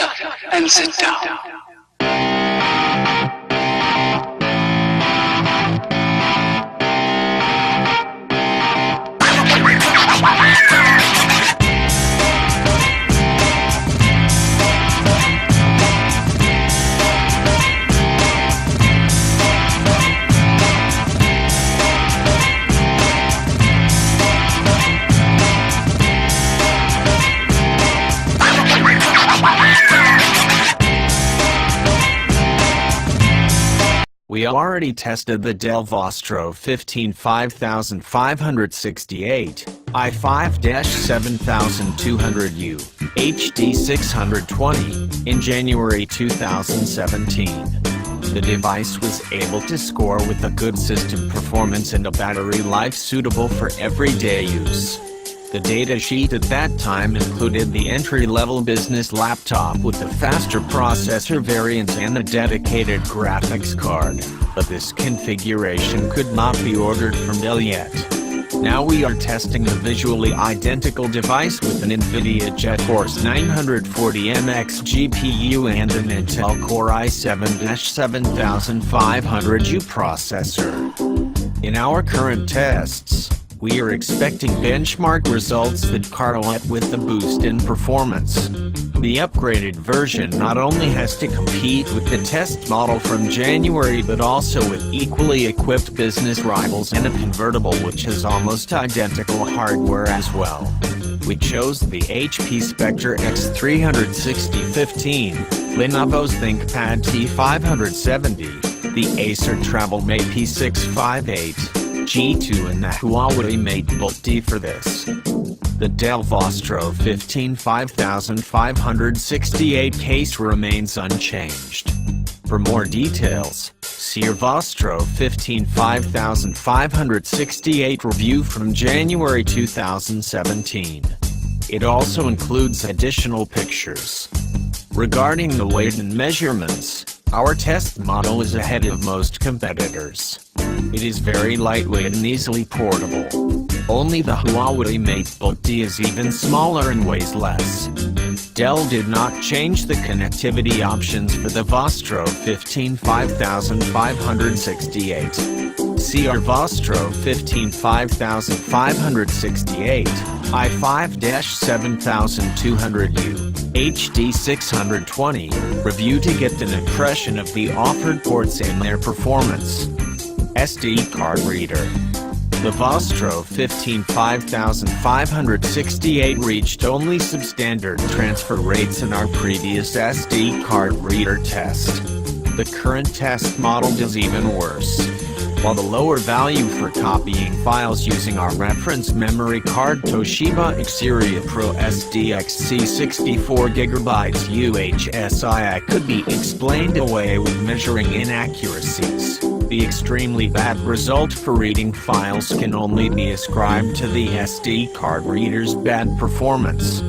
up and sit down. We already tested the Dell Vostro 15568, i5-7265U, HD 620, in January 2017. The device was able to score with a good system performance and a battery life suitable for everyday use. The datasheet at that time included the entry-level business laptop with a faster processor variant and a dedicated graphics card, but this configuration could not be ordered from Dell yet. Now we are testing the visually identical device with an NVIDIA GeForce 940MX GPU and an Intel Core i7-7500U processor. In our current tests, we are expecting benchmark results that correlate with the boost in performance. The upgraded version not only has to compete with the test model from January but also with equally equipped business rivals and a convertible which has almost identical hardware as well. We chose the HP Spectre X360-15, Lenovo's ThinkPad T570, the Acer TravelMate P658, G2 and the Huawei Mate Bolt D for this. The Dell Vostro 15568 case remains unchanged. For more details, see our Vostro 15568 review from January 2017. It also includes additional pictures. Regarding the weight and measurements, our test model is ahead of most competitors. It is very lightweight and easily portable. Only the Huawei Mate Bolt D is even smaller and weighs less. Dell did not change the connectivity options for the Vostro 15568. See our Vostro 15568, i5-7265U, HD 620, review to get an impression of the offered ports and their performance. SD card reader. The Vostro 15568 reached only substandard transfer rates in our previous SD card reader test. The current test model does even worse. While the lower value for copying files using our reference memory card Toshiba Xperia Pro SDXC 64GB UHSI could be explained away with measuring inaccuracies, the extremely bad result for reading files can only be ascribed to the SD card reader's bad performance.